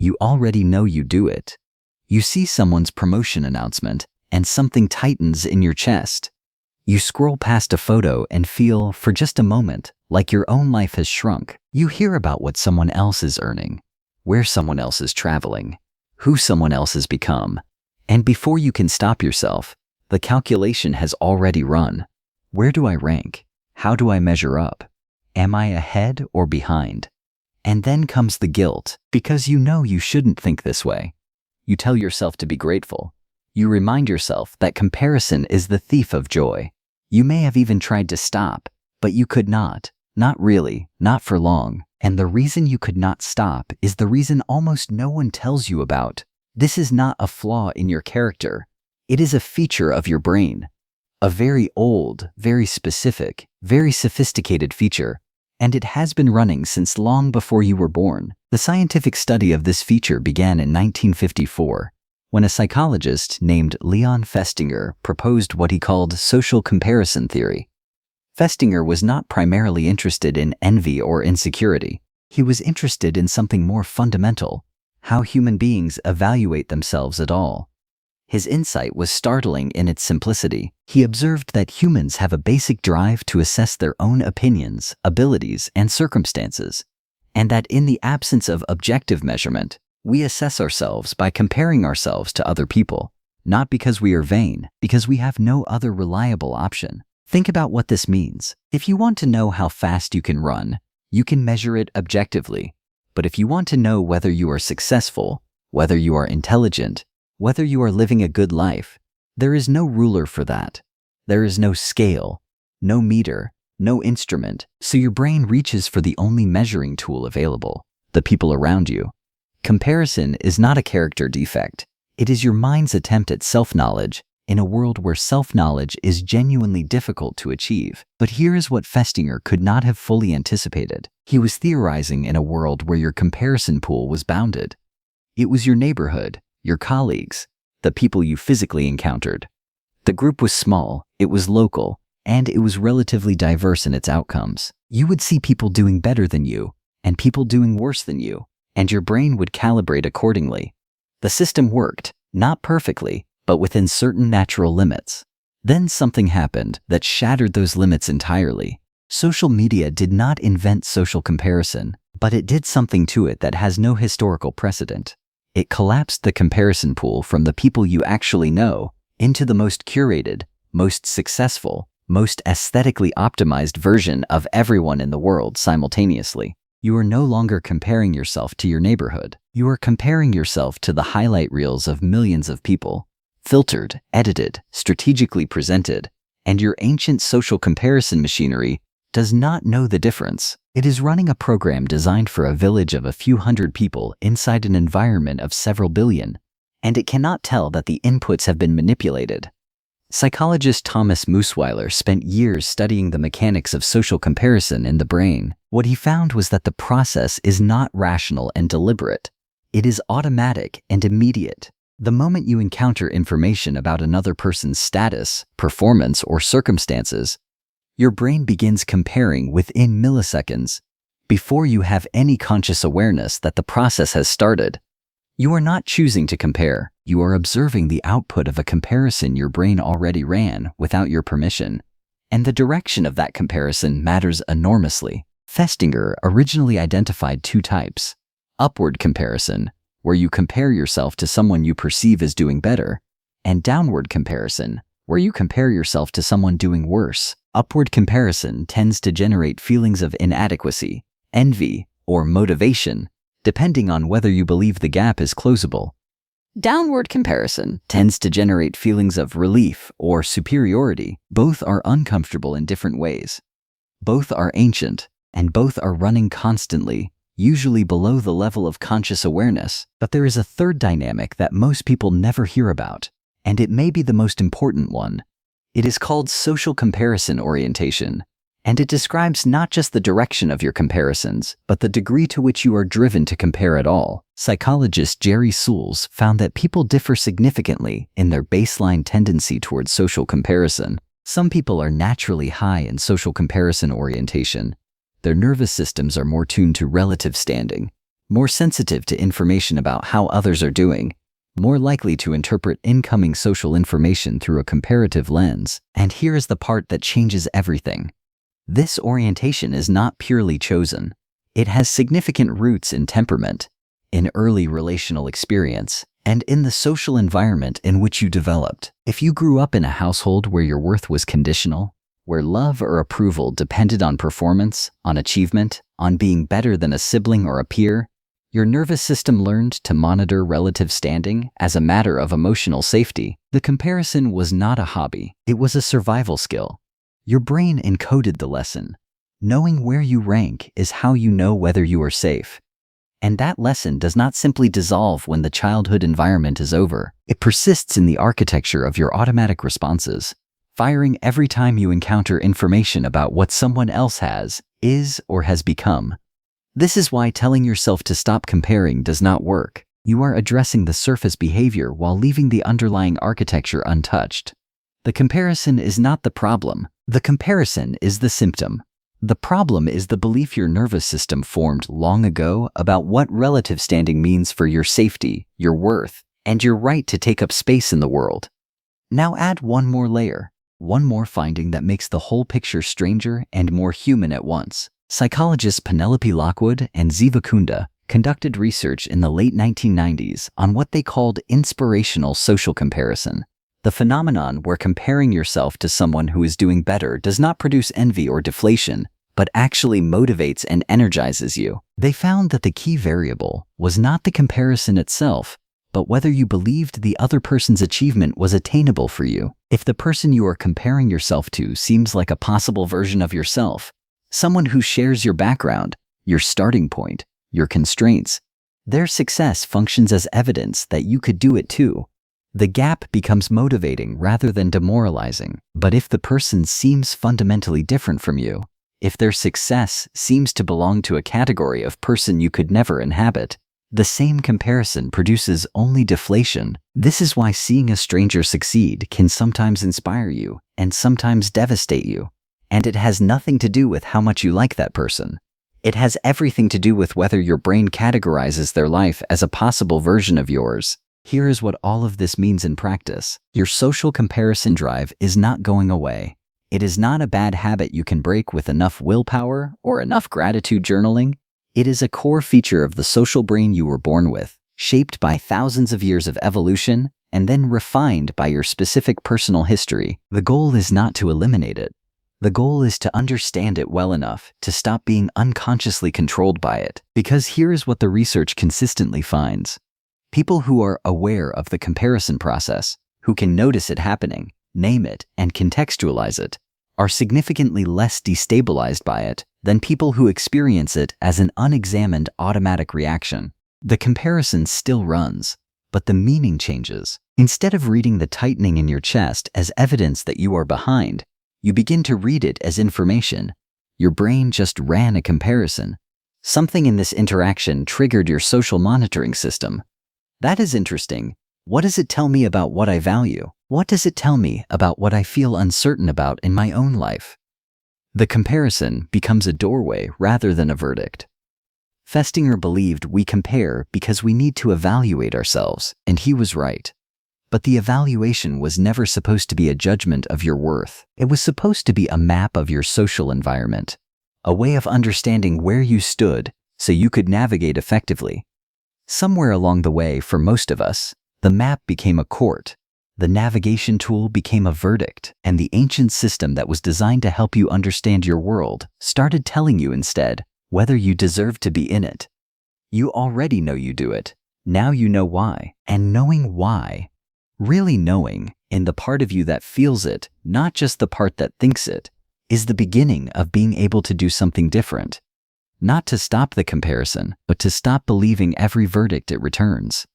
You already know you do it. You see someone's promotion announcement, and something tightens in your chest. You scroll past a photo and feel, for just a moment, like your own life has shrunk. You hear about what someone else is earning, where someone else is traveling, who someone else has become. And before you can stop yourself, the calculation has already run. Where do I rank? How do I measure up? Am I ahead or behind? And then comes the guilt, because you know you shouldn't think this way. You tell yourself to be grateful. You remind yourself that comparison is the thief of joy. You may have even tried to stop, but you could not. Not really, not for long. And the reason you could not stop is the reason almost no one tells you about. This is not a flaw in your character. It is a feature of your brain. A very old, very specific, very sophisticated feature. And it has been running since long before you were born. The scientific study of this feature began in 1954, when a psychologist named Leon Festinger proposed what he called social comparison theory. Festinger was not primarily interested in envy or insecurity. He was interested in something more fundamental: how human beings evaluate themselves at all. His insight was startling in its simplicity. He observed that humans have a basic drive to assess their own opinions, abilities, and circumstances, and that in the absence of objective measurement, we assess ourselves by comparing ourselves to other people, not because we are vain, because we have no other reliable option. Think about what this means. If you want to know how fast you can run, you can measure it objectively. But if you want to know whether you are successful, whether you are intelligent, whether you are living a good life, there is no ruler for that. There is no scale, no meter, no instrument, so your brain reaches for the only measuring tool available: the people around you. Comparison is not a character defect. It is your mind's attempt at self-knowledge in a world where self-knowledge is genuinely difficult to achieve. But here is what Festinger could not have fully anticipated. He was theorizing in a world where your comparison pool was bounded. It was your neighborhood, your colleagues, the people you physically encountered. The group was small, it was local, and it was relatively diverse in its outcomes. You would see people doing better than you, and people doing worse than you, and your brain would calibrate accordingly. The system worked, not perfectly, but within certain natural limits. Then something happened that shattered those limits entirely. Social media did not invent social comparison, but it did something to it that has no historical precedent. It collapsed the comparison pool from the people you actually know into the most curated, most successful, most aesthetically optimized version of everyone in the world simultaneously. You are no longer comparing yourself to your neighborhood. You are comparing yourself to the highlight reels of millions of people, filtered, edited, strategically presented, and your ancient social comparison machinery does not know the difference. It is running a program designed for a village of a few hundred people inside an environment of several billion, and it cannot tell that the inputs have been manipulated. Psychologist Thomas Mussweiler spent years studying the mechanics of social comparison in the brain. What he found was that the process is not rational and deliberate. It is automatic and immediate. The moment you encounter information about another person's status, performance, or circumstances, your brain begins comparing within milliseconds, before you have any conscious awareness that the process has started. You are not choosing to compare. You are observing the output of a comparison your brain already ran without your permission. And the direction of that comparison matters enormously. Festinger originally identified two types: upward comparison, where you compare yourself to someone you perceive as doing better, and downward comparison, where you compare yourself to someone doing worse. Upward comparison tends to generate feelings of inadequacy, envy, or motivation, depending on whether you believe the gap is closable. Downward comparison tends to generate feelings of relief or superiority. Both are uncomfortable in different ways. Both are ancient, and both are running constantly, usually below the level of conscious awareness. But there is a third dynamic that most people never hear about, and it may be the most important one. It is called social comparison orientation, and it describes not just the direction of your comparisons, but the degree to which you are driven to compare at all. Psychologist Jerry Soules found that people differ significantly in their baseline tendency towards social comparison. Some people are naturally high in social comparison orientation. Their nervous systems are more tuned to relative standing, more sensitive to information about how others are doing, more likely to interpret incoming social information through a comparative lens. And here is the part that changes everything. This orientation is not purely chosen. It has significant roots in temperament, in early relational experience, and in the social environment in which you developed. If you grew up in a household where your worth was conditional, where love or approval depended on performance, on achievement, on being better than a sibling or a peer, your nervous system learned to monitor relative standing as a matter of emotional safety. The comparison was not a hobby, it was a survival skill. Your brain encoded the lesson. Knowing where you rank is how you know whether you are safe. And that lesson does not simply dissolve when the childhood environment is over. It persists in the architecture of your automatic responses, firing every time you encounter information about what someone else has, is, or has become. This is why telling yourself to stop comparing does not work. You are addressing the surface behavior while leaving the underlying architecture untouched. The comparison is not the problem. The comparison is the symptom. The problem is the belief your nervous system formed long ago about what relative standing means for your safety, your worth, and your right to take up space in the world. Now add one more layer, one more finding that makes the whole picture stranger and more human at once. Psychologists Penelope Lockwood and Zivakunda conducted research in the late 1990s on what they called inspirational social comparison, the phenomenon where comparing yourself to someone who is doing better does not produce envy or deflation, but actually motivates and energizes you. They found that the key variable was not the comparison itself, but whether you believed the other person's achievement was attainable for you. If the person you are comparing yourself to seems like a possible version of yourself, someone who shares your background, your starting point, your constraints, their success functions as evidence that you could do it too. The gap becomes motivating rather than demoralizing. But if the person seems fundamentally different from you, if their success seems to belong to a category of person you could never inhabit, the same comparison produces only deflation. This is why seeing a stranger succeed can sometimes inspire you and sometimes devastate you. And it has nothing to do with how much you like that person. It has everything to do with whether your brain categorizes their life as a possible version of yours. Here is what all of this means in practice. Your social comparison drive is not going away. It is not a bad habit you can break with enough willpower or enough gratitude journaling. It is a core feature of the social brain you were born with, shaped by thousands of years of evolution and then refined by your specific personal history. The goal is not to eliminate it. The goal is to understand it well enough to stop being unconsciously controlled by it. Because here is what the research consistently finds. People who are aware of the comparison process, who can notice it happening, name it, and contextualize it, are significantly less destabilized by it than people who experience it as an unexamined automatic reaction. The comparison still runs, but the meaning changes. Instead of reading the tightening in your chest as evidence that you are behind, you begin to read it as information. Your brain just ran a comparison. Something in this interaction triggered your social monitoring system. That is interesting. What does it tell me about what I value? What does it tell me about what I feel uncertain about in my own life? The comparison becomes a doorway rather than a verdict. Festinger believed we compare because we need to evaluate ourselves, and he was right. But the evaluation was never supposed to be a judgment of your worth. It was supposed to be a map of your social environment, a way of understanding where you stood so you could navigate effectively. Somewhere along the way, for most of us, the map became a court, the navigation tool became a verdict, and the ancient system that was designed to help you understand your world started telling you instead whether you deserve to be in it. You already know you do it. Now you know why. And knowing why, really knowing, in the part of you that feels it, not just the part that thinks it, is the beginning of being able to do something different. Not to stop the comparison, but to stop believing every verdict it returns.